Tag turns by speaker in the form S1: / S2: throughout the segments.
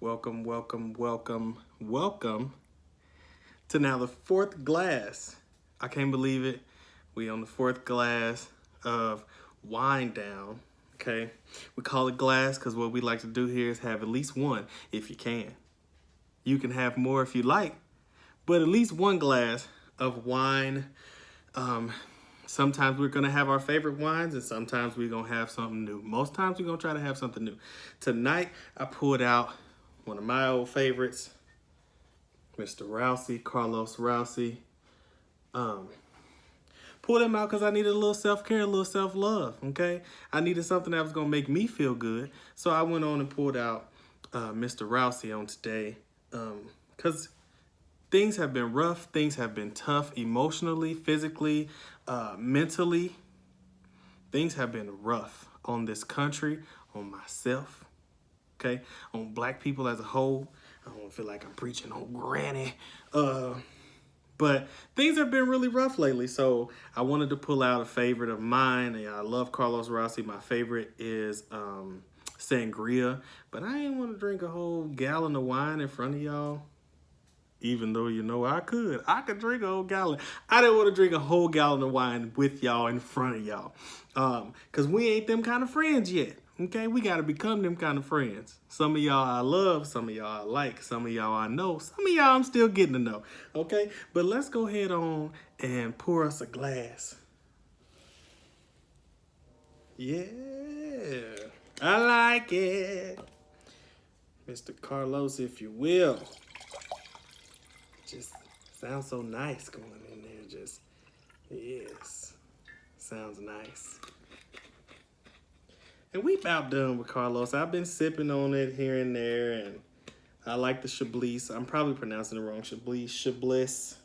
S1: Welcome, welcome, welcome, welcome to now the fourth glass. I can't believe it. We on the fourth glass of WineDown. Okay, we call it glass because what we like to do here is have at least one if you can. You can have more if you like, but at least one glass of wine. Sometimes we're gonna have our favorite wines, and sometimes we're gonna have something new. Most times we're gonna try to have something new. Tonight I pulled out one of my old favorites, Mr. Rousey, Carlos Rousey. Pulled him out because I needed a little self-care, a little self-love, okay? I needed something that was gonna make me feel good. So I went on and pulled out Mr. Rousey on today because things have been rough, things have been tough emotionally, physically, mentally. Things have been rough on this country, on myself, okay, on black people as a whole. I don't feel like I'm preaching on granny, but things have been really rough lately. So I wanted to pull out a favorite of mine. And I love Carlos Rousey. My favorite is sangria, but I ain't want to drink a whole gallon of wine in front of y'all. Even though I could drink a whole gallon. I didn't want to drink a whole gallon of wine with y'all in front of y'all, cause we ain't them kind of friends yet. Okay, we gotta become them kind of friends. Some of y'all I love, some of y'all I like, some of y'all I know, some of y'all I'm still getting to know. Okay, but let's go ahead on and pour us a glass. Yeah, I like it, Mr. Carlos, if you will. Just sounds so nice going in there. Just, yes, sounds nice. And we about done with Carlos. I've been sipping on it here and there, and I like the Chablis. I'm probably pronouncing it wrong. Chablis.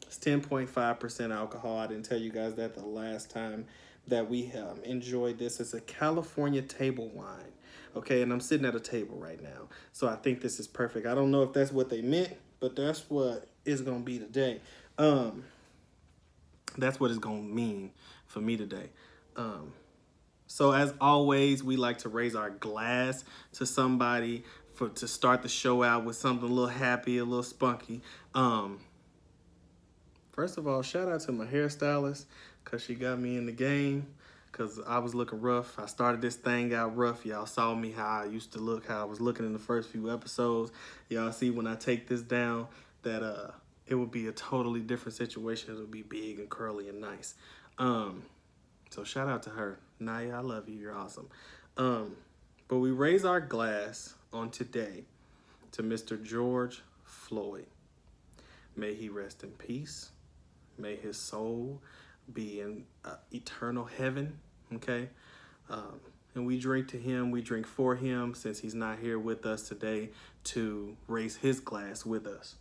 S1: It's 10.5% alcohol. I didn't tell you guys that the last time that we enjoyed this. It's a California table wine. Okay, and I'm sitting at a table right now. So I think this is perfect. I don't know if that's what they meant, but that's what it's going to be today. That's what it's going to mean for me today. So as always, we like to raise our glass to somebody to start the show out with something a little happy, a little spunky. First of all, shout out to my hairstylist because she got me in the game because I was looking rough. I started this thing out rough. Y'all saw me how I used to look, how I was looking in the first few episodes. Y'all see when I take this down that it would be a totally different situation. It would be big and curly and nice. So shout out to her. Naya, I love you. You're awesome. But we raise our glass on today to Mr. George Floyd. May he rest in peace. May his soul be in eternal heaven, okay? And we drink to him, we drink for him, since he's not here with us today, to raise his glass with us.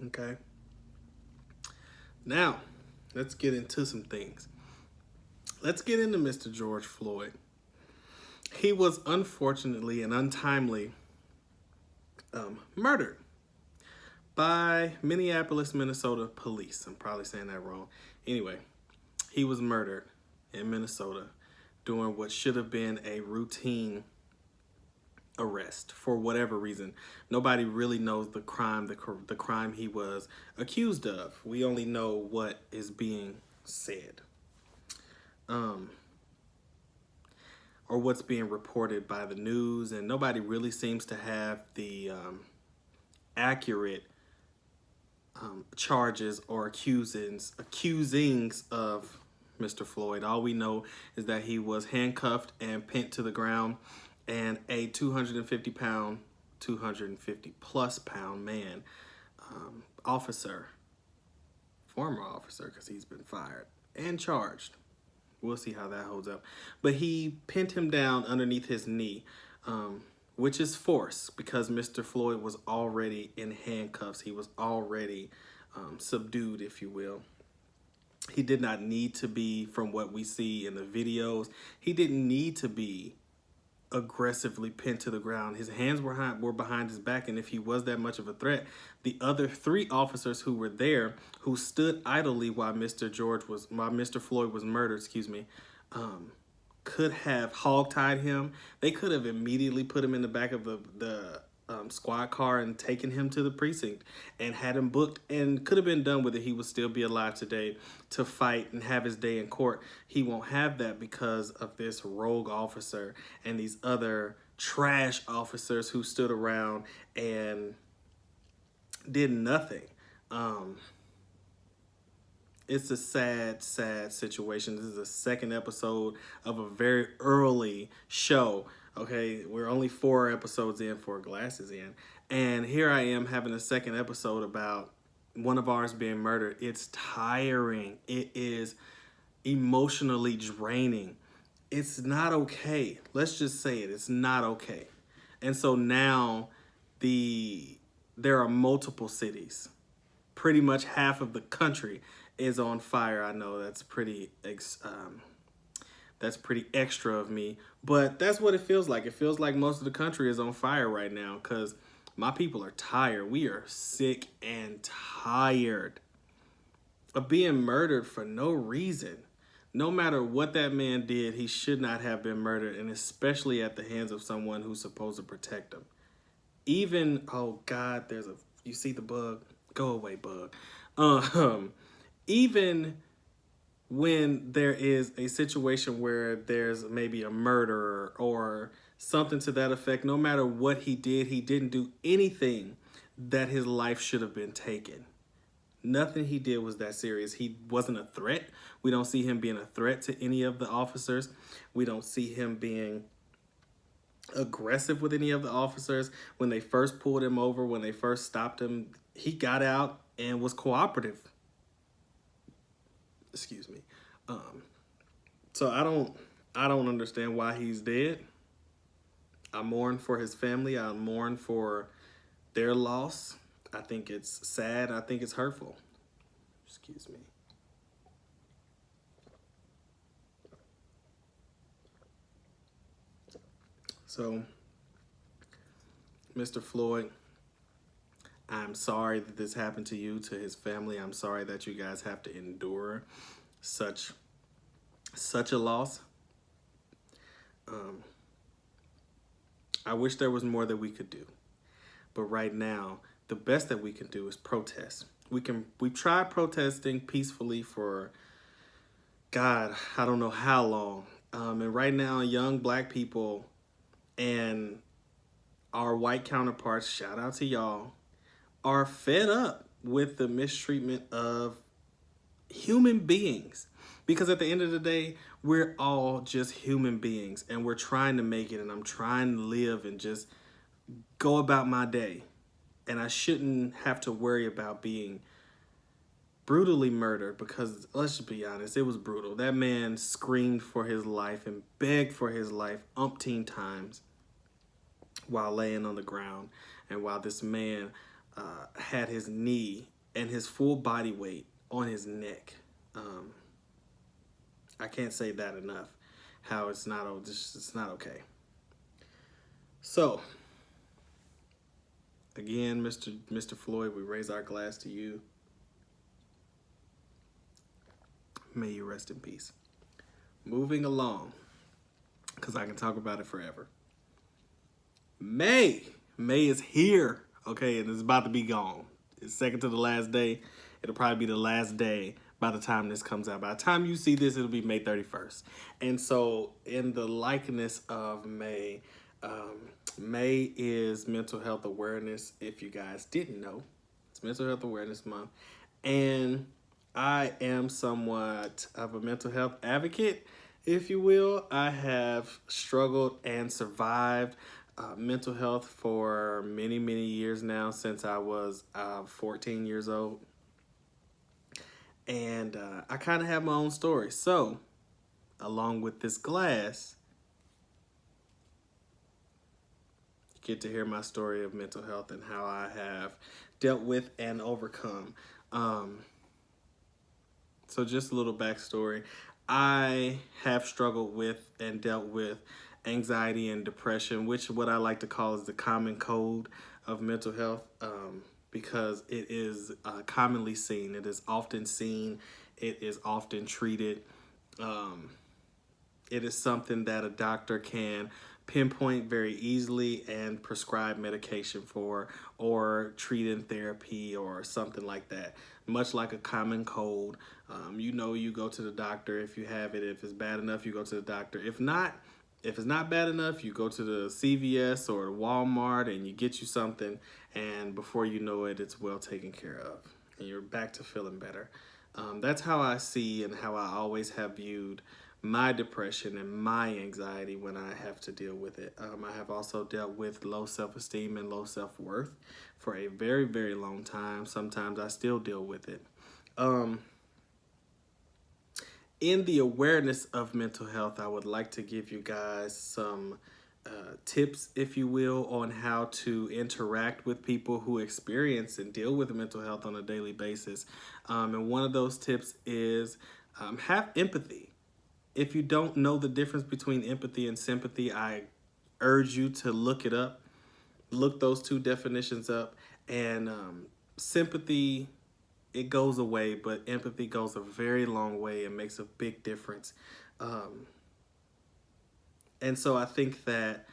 S1: Okay? Now, let's get into some things. Let's get into Mr. George Floyd. He was unfortunately and untimely murdered by Minneapolis, Minnesota police. I'm probably saying that wrong. Anyway, he was murdered in Minnesota during what should have been a routine arrest for whatever reason. Nobody really knows the crime he was accused of. We only know what is being said. Or what's being reported by the news, and nobody really seems to have the accurate charges or accusings of Mr. Floyd. All we know is that he was handcuffed and pinned to the ground, and a 250 plus pound man, former officer, because he's been fired and charged. We'll see how that holds up. But he pinned him down underneath his knee, which is force because Mr. Floyd was already in handcuffs. He was already subdued, if you will. He did not need to be, from what we see in the videos, he didn't need to be aggressively pinned to the ground. His hands were behind his back, and if he was that much of a threat, the other 3 officers who were there, who stood idly while Mr. Floyd was murdered, could have hogtied him. They could have immediately put him in the back of the squad car and taken him to the precinct and had him booked, and could have been done with it. He would still be alive today to fight and have his day in court. He won't have that because of this rogue officer and these other trash officers who stood around and did nothing. It's a sad, sad situation. This is the 2nd episode of a very early show. Okay, we're only 4 episodes in, 4 glasses in. And here I am having a 2nd episode about one of ours being murdered. It's tiring. It is emotionally draining. It's not okay. Let's just say it. It's not okay. And so now there are multiple cities. Pretty much half of the country is on fire. I know that's pretty extra of me, but that's what it feels like. It feels like most of the country is on fire right now because my people are tired. We are sick and tired of being murdered for no reason. No matter what that man did, he should not have been murdered, and especially at the hands of someone who's supposed to protect him. Even, oh God, you see the bug? Go away, bug. Even when there is a situation where there's maybe a murder or something to that effect, no matter what he did, he didn't do anything that his life should have been taken. Nothing he did was that serious. He wasn't a threat. We don't see him being a threat to any of the officers. We don't see him being aggressive with any of the officers. When they first pulled him over, when they first stopped him, he got out and was cooperative. Excuse me. So I don't understand why he's dead. I mourn for his family. I mourn for their loss. I think it's sad. I think it's hurtful. Excuse me. So, Mr. Floyd, I'm sorry that this happened to you, to his family. I'm sorry that you guys have to endure such a loss. I wish there was more that we could do. But right now, the best that we can do is protest. We've tried protesting peacefully for, God, I don't know how long. And right now, young black people and our white counterparts, shout out to y'all, are fed up with the mistreatment of human beings. Because at the end of the day, we're all just human beings and we're trying to make it, and I'm trying to live and just go about my day. And I shouldn't have to worry about being brutally murdered because, let's just be honest, it was brutal. That man screamed for his life and begged for his life umpteen times while laying on the ground, and while this man had his knee and his full body weight on his neck. I can't say that enough, how it's not okay. So, again, Mr. Floyd, we raise our glass to you. May you rest in peace. Moving along, because I can talk about it forever. May is here, okay, and it's about to be gone. It's second to the last day. It'll probably be the last day by the time this comes out. By the time you see this, it'll be May 31st. And so in the likeness of May, May is Mental Health Awareness. If you guys didn't know, it's Mental Health Awareness Month. And I am somewhat of a mental health advocate, if you will. I have struggled and survived mental health for many, many years now, since I was 14 years old. And I kind of have my own story. So, along with this glass, you get to hear my story of mental health and how I have dealt with and overcome. So just a little backstory. I have struggled with and dealt with anxiety and depression, which what I like to call is the common cold of mental health, because it is commonly seen. It is often seen. It is often treated. Um, it is something that a doctor can pinpoint very easily and prescribe medication for, or treat in therapy or something like that. Much like a common cold, you go to the doctor if you have it. If it's bad enough, you go to the doctor. If it's not bad enough, you go to the CVS or Walmart and you get you something, and before you know it, it's well taken care of, and you're back to feeling better. That's how I see and how I always have viewed my depression and my anxiety when I have to deal with it. I have also dealt with low self-esteem and low self-worth for a very, very long time. Sometimes I still deal with it. In the awareness of mental health, I would like to give you guys some tips, if you will, on how to interact with people who experience and deal with mental health on a daily basis. And one of those tips is have empathy. If you don't know the difference between empathy and sympathy, I urge you to look it up. Look those two definitions up. And sympathy, it goes away, but empathy goes a very long way and makes a big difference. And so I think that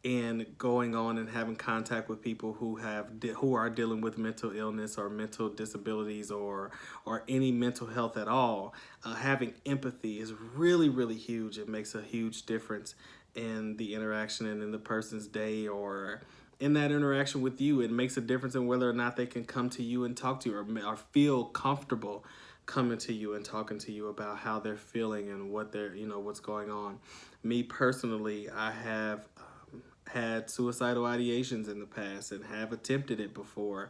S1: in going on and having contact with people who are dealing with mental illness or mental disabilities or any mental health at all, having empathy is really, really huge. It makes a huge difference in the interaction and in the person's day, or in that interaction with you. It makes a difference in whether or not they can come to you and talk to you, or feel comfortable coming to you and talking to you about how they're feeling and what's going on. Me personally, I have had suicidal ideations in the past and have attempted it before.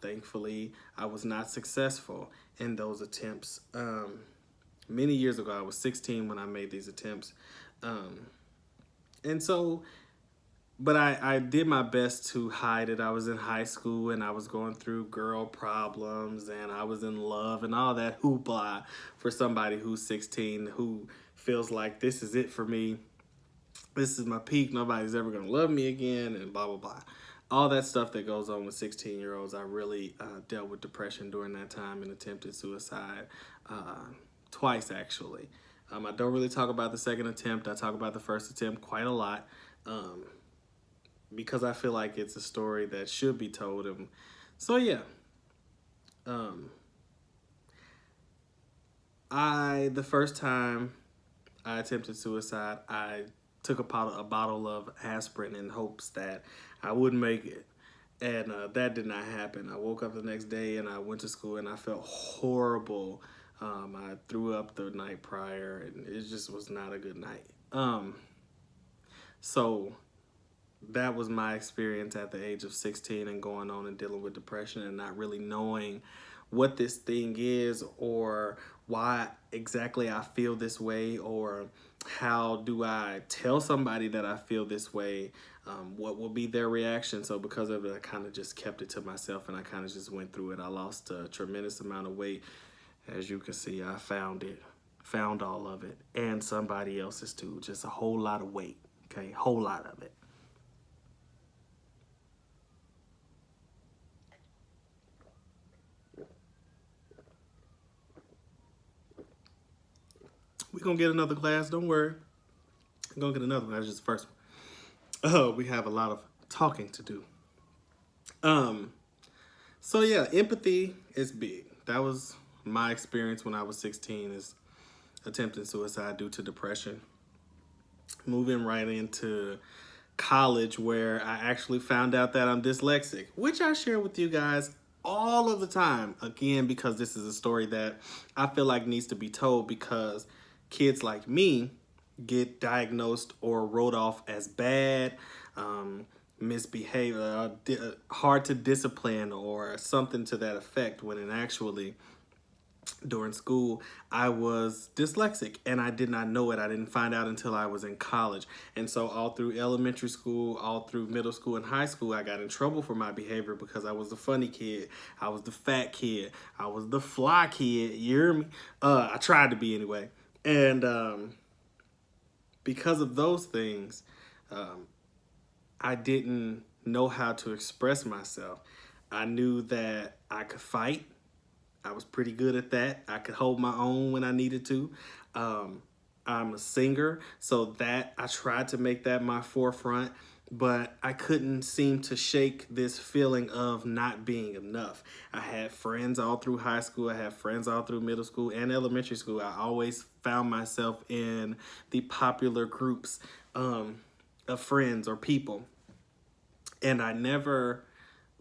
S1: Thankfully, I was not successful in those attempts. Many years ago, I was 16 when I made these attempts. But I did my best to hide it. I was in high school and I was going through girl problems and I was in love and all that hoopla for somebody who's 16, who feels like this is it for me. This is my peak. Nobody's ever going to love me again, and blah, blah, blah. All that stuff that goes on with 16-year-olds. I really dealt with depression during that time and attempted suicide twice, actually. I don't really talk about the second attempt. I talk about the first attempt quite a lot because I feel like it's a story that should be told. And so, yeah. The first time I attempted suicide, I took a bottle of aspirin in hopes that I wouldn't make it. And that did not happen. I woke up the next day and I went to school and I felt horrible. I threw up the night prior and it just was not a good night. So that was my experience at the age of 16 and going on and dealing with depression and not really knowing what this thing is or why exactly I feel this way, or how do I tell somebody that I feel this way, what will be their reaction. So because of it, I kind of just kept it to myself and I kind of just went through it. I lost a tremendous amount of weight. As you can see, I found all of it, and somebody else's too, just a whole lot of weight, okay, whole lot of it. We're going to get another glass. Don't worry. I'm going to get another one. That's just the first one. Oh, we have a lot of talking to do. So, yeah, empathy is big. That was my experience when I was 16, is attempting suicide due to depression. Moving right into college, where I actually found out that I'm dyslexic, which I share with you guys all of the time. Again, because this is a story that I feel like needs to be told, because kids like me get diagnosed or wrote off as bad, misbehavior, hard to discipline, or something to that effect, when in actually during school I was dyslexic and I did not know it. I didn't find out until I was in college. And so all through elementary school, all through middle school and high school, I got in trouble for my behavior because I was the funny kid, I was the fat kid, I was the fly kid, you hear me? I tried to be anyway. And because of those things, I didn't know how to express myself. I knew that I could fight. I was pretty good at that. I could hold my own when I needed to. Um, I'm a singer, so that I tried to make that my forefront, but I couldn't seem to shake this feeling of not being enough. I had friends all through high school. I had friends all through middle school and elementary school. I always found myself in the popular groups of friends or people. And I never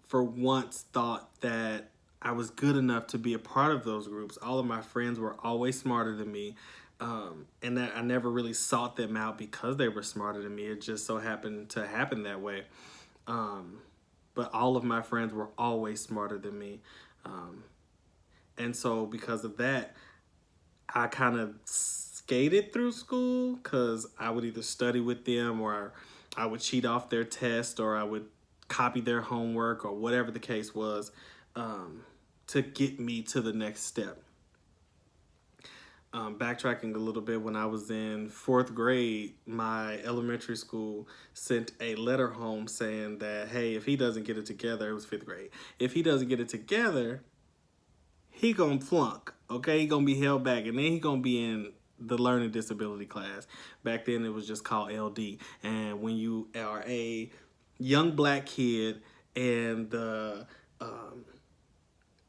S1: for once thought that I was good enough to be a part of those groups. All of my friends were always smarter than me. And that I never really sought them out because they were smarter than me. It just so happened to happen that way. But all of my friends were always smarter than me. And so because of that, I kind of skated through school because I would either study with them or I would cheat off their test or I would copy their homework or whatever the case was to get me to the next step. Backtracking a little bit, when I was in 4th grade, my elementary school sent a letter home saying that, hey, if he doesn't get it together, it was 5th grade. If he doesn't get it together, he gonna flunk, okay? He gonna be held back, and then he gonna be in the learning disability class. Back then, it was just called LD. And when you are a young black kid in the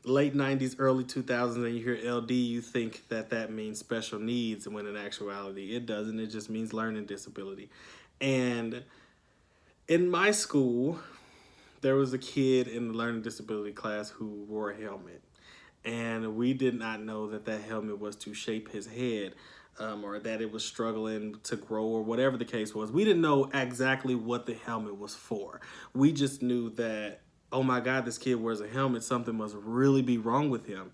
S1: late 90s, early 2000s, and you hear LD, you think that that means special needs, and when in actuality, it doesn't. It just means learning disability. And in my school, there was a kid in the learning disability class who wore a helmet. And we did not know that that helmet was to shape his head or that it was struggling to grow or whatever the case was. We didn't know exactly what the helmet was for. We just knew that, oh my God, this kid wears a helmet. Something must really be wrong with him.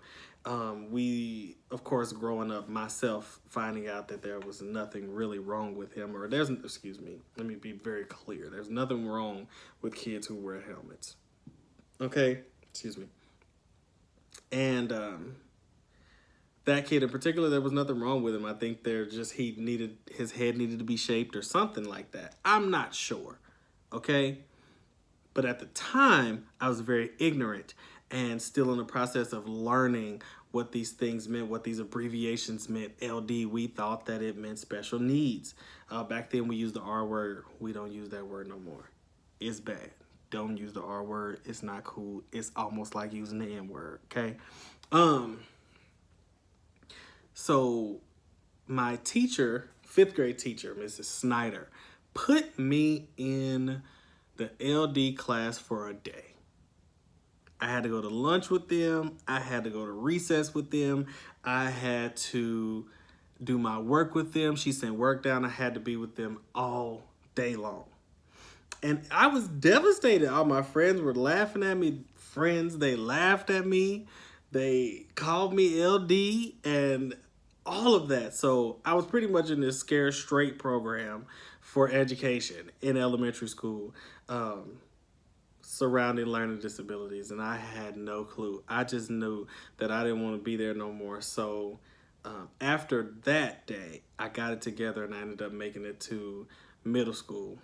S1: We, of course, growing up, myself finding out that there was nothing really wrong with him, or excuse me, let me be very clear. There's nothing wrong with kids who wear helmets. Okay, excuse me. And that kid in particular, there was nothing wrong with him. I think his head needed to be shaped or something like that. I'm not sure, okay? But at the time, I was very ignorant and still in the process of learning what these things meant, what these abbreviations meant. LD, we thought that it meant special needs. Back then, we used the R word. We don't use that word no more. It's bad. Don't use the R word. It's not cool. It's almost like using the N word, okay? So my teacher, 5th grade teacher, Mrs. Snyder, put me in the LD class for a day. I had to go to lunch with them. I had to go to recess with them. I had to do my work with them. She sent work down. I had to be with them all day long. And I was devastated. All my friends were laughing at me. They laughed at me. They called me LD and all of that. So I was pretty much in this Scare Straight program for education in elementary school surrounding learning disabilities. And I had no clue. I just knew that I didn't want to be there no more. So after that day, I got it together and I ended up making it to middle school,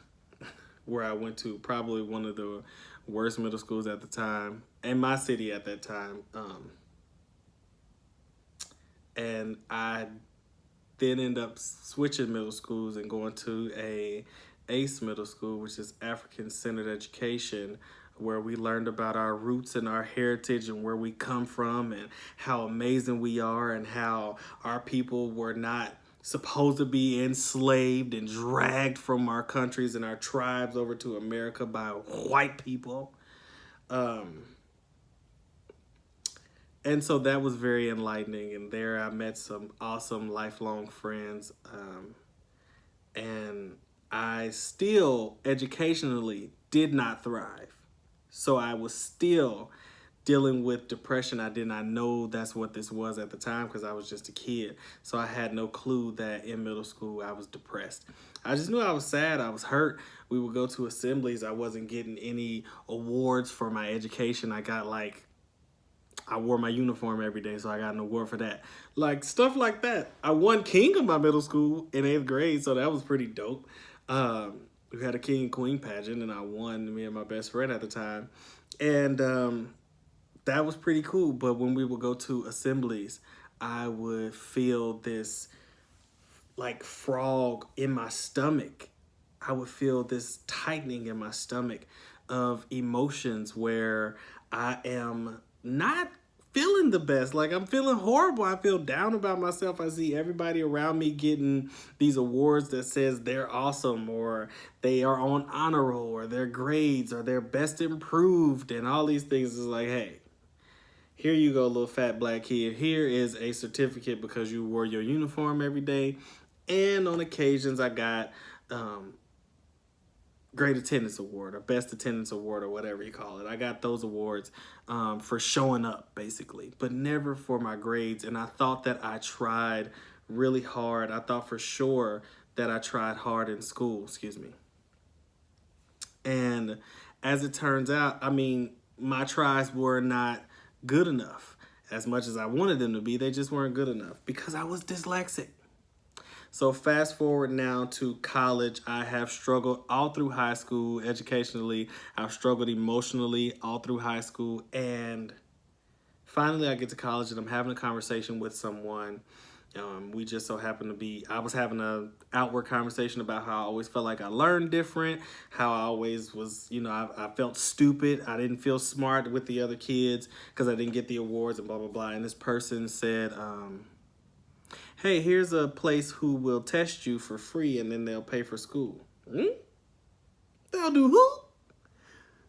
S1: where I went to probably one of the worst middle schools at the time, in my city at that time. And I then ended up switching middle schools and going to a ACE middle school, which is African-Centered Education, where we learned about our roots and our heritage and where we come from and how amazing we are and how our people were not supposed to be enslaved and dragged from our countries and our tribes over to America by white people. And so that was very enlightening. And there I met some awesome lifelong friends. And I still educationally did not thrive. So I was still dealing with depression. I did not know that's what this was at the time because I was just a kid. So I had no clue that in middle school I was depressed. I just knew I was sad. I was hurt. We would go to assemblies. I wasn't getting any awards for my education. I got like, I wore my uniform every day, so I got an award for that. Like, stuff like that. I won king of my middle school in 8th grade, so that was pretty dope. We had a king and queen pageant, and I won, me and my best friend at the time. And that was pretty cool. But when we would go to assemblies, I would feel this, like, frog in my stomach. I would feel this tightening in my stomach of emotions where I am not feeling the best. Like, I'm feeling horrible. I feel down about myself. I see everybody around me getting these awards that says they're awesome, or they are on honor roll, or their grades, or they're best improved, and all these things. Is like, hey, here you go, little fat black kid. Here is a certificate because you wore your uniform every day. And on occasions I got great attendance award or best attendance award or whatever you call it. I got those awards for showing up, basically, but never for my grades. And I thought that I tried really hard. I thought for sure that I tried hard in school, excuse me. And as it turns out, I mean, my tries were not good enough. As much as I wanted them to be, they just weren't good enough because I was dyslexic. So fast forward now to college. I have struggled all through high school educationally. I've struggled emotionally all through high school. And finally I get to college and I'm having a conversation with someone. We just so happen to be, I was having an outward conversation about how I always felt like I learned different, how I always was, you know, I felt stupid. I didn't feel smart with the other kids because I didn't get the awards and blah, blah, blah. And this person said, hey, here's a place who will test you for free and then they'll pay for school. They'll do who?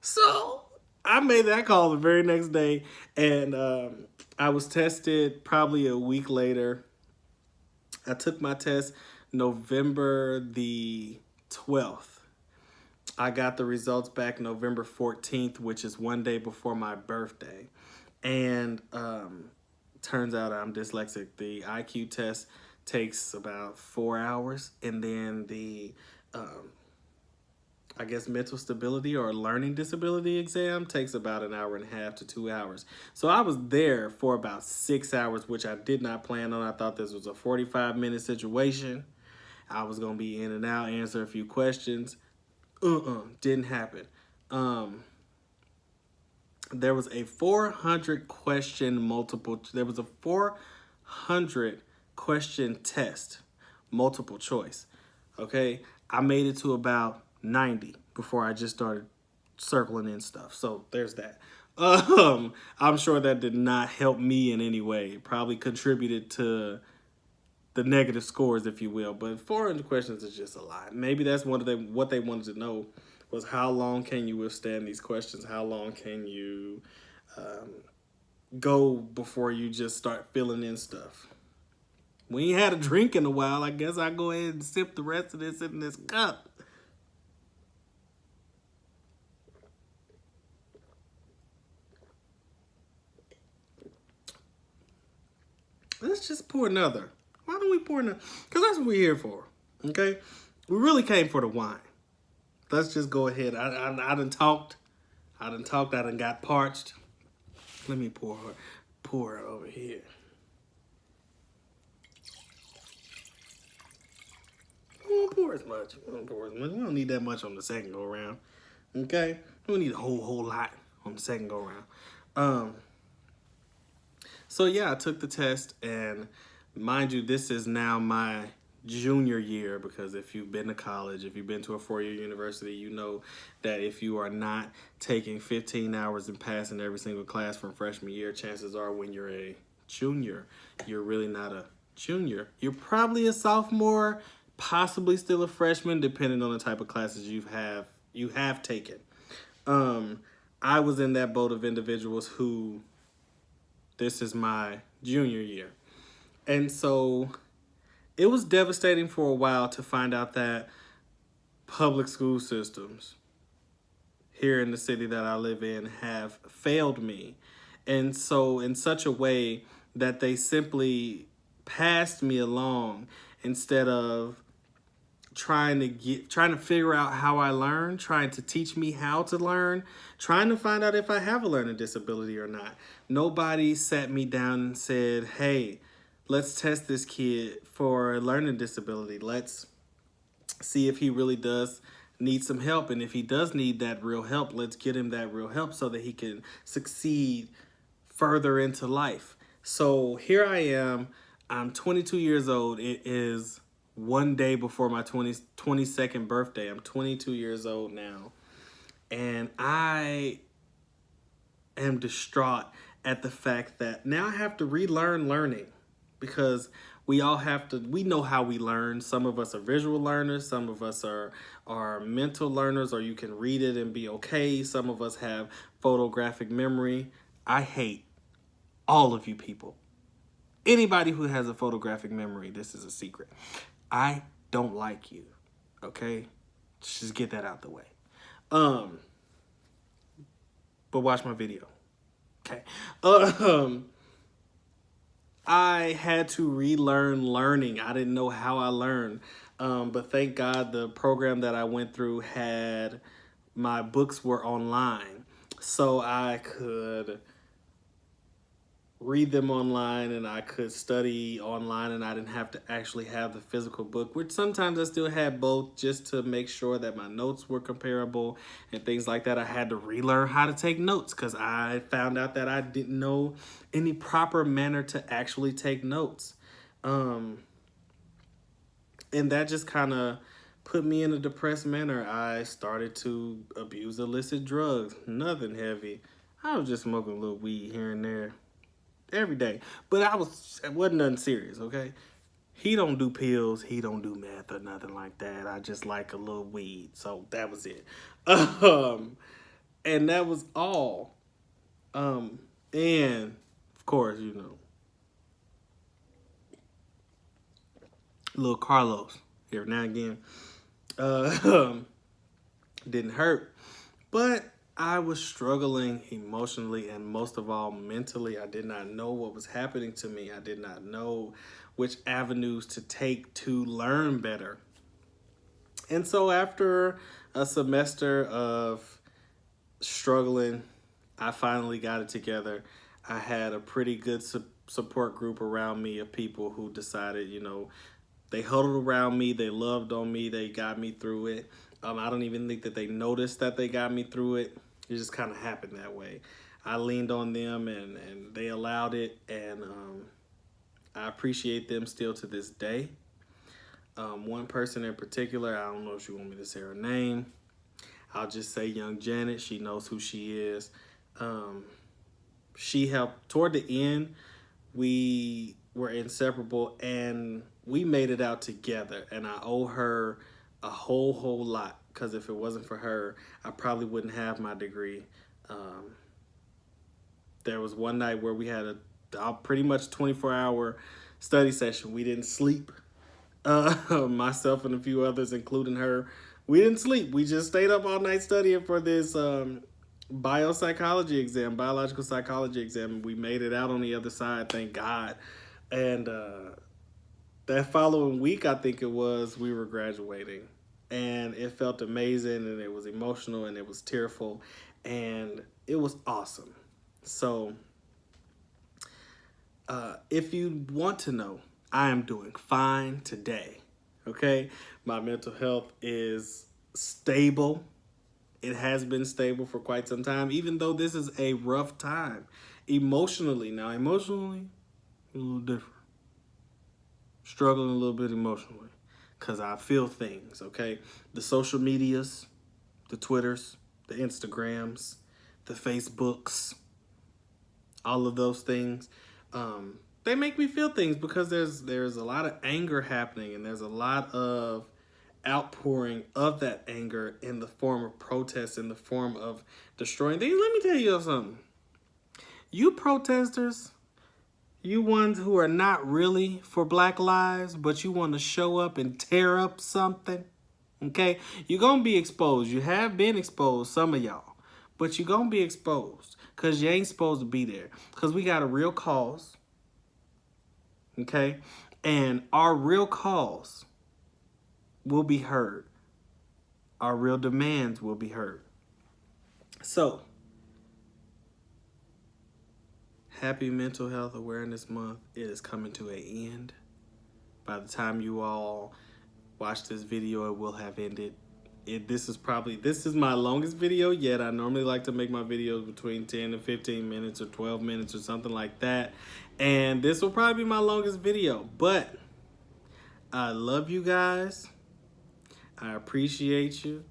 S1: So I made that call the very next day, and I was tested probably a week later. I took my test November the 12th. I got the results back November 14th, which is one day before my birthday. And turns out I'm dyslexic. The IQ test takes about 4 hours, and then the I guess mental stability or learning disability exam takes about an hour and a half to 2 hours. So I was there for about 6 hours, which I did not plan on. I thought this was a 45-minute situation. I was going to be in and out, answer a few questions. Didn't happen. There was a 400 question question test, multiple choice. Okay. I made it to about 90 before I just started circling in stuff. So there's that. I'm sure that did not help me in any way. It probably contributed to the negative scores, if you will. But 400 questions is just a lot. Maybe that's what they wanted to know was how long can you withstand these questions? How long can you go before you just start filling in stuff? We ain't had a drink in a while. I guess I'll go ahead and sip the rest of this in this cup. Let's just pour another. Why don't we pour another? Because that's what we're here for, okay? We really came for the wine. Let's just go ahead. I done talked. I done got parched. Let me pour it over here. We don't pour as much. We don't need that much on the second go around. Okay? We don't need a whole lot on the second go around. So yeah, I took the test, and mind you, this is now my junior year, because if you've been to college, if you've been to a 4-year university, you know that if you are not taking 15 hours and passing every single class from freshman year, chances are when you're a junior, you're really not a junior. You're probably a sophomore, possibly still a freshman, depending on the type of classes you have taken. I was in that boat of individuals who, this is my junior year. And so it was devastating for a while to find out that public school systems here in the city that I live in have failed me. And so in such a way that they simply passed me along instead of trying to figure out how I learn, trying to teach me how to learn, trying to find out if I have a learning disability or not. Nobody sat me down and said, hey, let's test this kid for a learning disability. Let's see if he really does need some help. And if he does need that real help, let's get him that real help so that he can succeed further into life. So here I am. I'm 22 years old. It is one day before my 22nd birthday. I'm 22 years old now. And I am distraught at the fact that now I have to relearn learning, because we know how we learn. Some of us are visual learners. Some of us are mental learners, or you can read it and be okay. Some of us have photographic memory. I hate all of you people. Anybody who has a photographic memory, this is a secret. I don't like you, okay? Just get that out the way. But watch my video, okay? I had to relearn learning. I didn't know how I learned. But thank God the program that I went through my books were online. So I could read them online and I could study online, and I didn't have to actually have the physical book, which sometimes I still had both just to make sure that my notes were comparable and things like that. I had to relearn how to take notes because I found out that I didn't know any proper manner to actually take notes. And that just kind of put me in a depressed manner. I started to abuse illicit drugs, nothing heavy. I was just smoking a little weed here and there every day, but it wasn't nothing serious, okay? He don't do pills, he don't do meth or nothing like that. I just like a little weed, so that was it. And that was all. And of course, little Carlos here now again. Didn't hurt, but I was struggling emotionally and most of all mentally. I did not know what was happening to me. I did not know which avenues to take to learn better. And so after a semester of struggling, I finally got it together. I had a pretty good support group around me of people who decided, they huddled around me, they loved on me, they got me through it. I don't even think that they noticed that they got me through it. It just kind of happened that way. I leaned on them and they allowed it, and I appreciate them still to this day. One person in particular, I don't know if you want me to say her name. I'll just say young Janet. She knows who she is. She helped toward the end. We were inseparable and we made it out together, and I owe her a whole lot, because if it wasn't for her, I probably wouldn't have my degree. There was one night where we had a pretty much 24-hour study session. We didn't sleep. Myself and a few others, including her, we didn't sleep. We just stayed up all night studying for this biological psychology exam. We made it out on the other side, thank God. And that following week, I think it was, we were graduating. And it felt amazing, and it was emotional, and it was tearful, and it was awesome. So if you want to know, I am doing fine today, okay? My mental health is stable. It has been stable for quite some time, even though this is a rough time. Emotionally, a little different. Struggling a little bit emotionally, because I feel things, okay? The social medias, the Twitters, the Instagrams, the Facebooks, all of those things, they make me feel things, because there's a lot of anger happening, and there's a lot of outpouring of that anger in the form of protests, in the form of destroying things. Let me tell you something. You protesters, you ones who are not really for Black lives, but you want to show up and tear up something, okay? You're going to be exposed. You have been exposed, some of y'all, but you're going to be exposed, because you ain't supposed to be there, because we got a real cause, okay? And our real cause will be heard. Our real demands will be heard. So, happy Mental Health Awareness Month. It is coming to an end. By the time you all watch this video, it will have ended. This is my longest video yet. I normally like to make my videos between 10 and 15 minutes or 12 minutes or something like that. And this will probably be my longest video. But I love you guys. I appreciate you.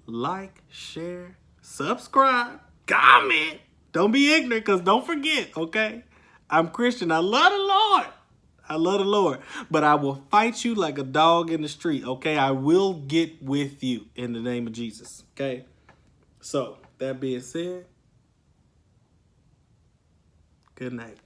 S1: Like, share, subscribe, comment. Don't be ignorant, because don't forget, okay? I'm Christian. I love the Lord. I love the Lord. But I will fight you like a dog in the street, okay? I will get with you in the name of Jesus, okay? So, that being said, good night.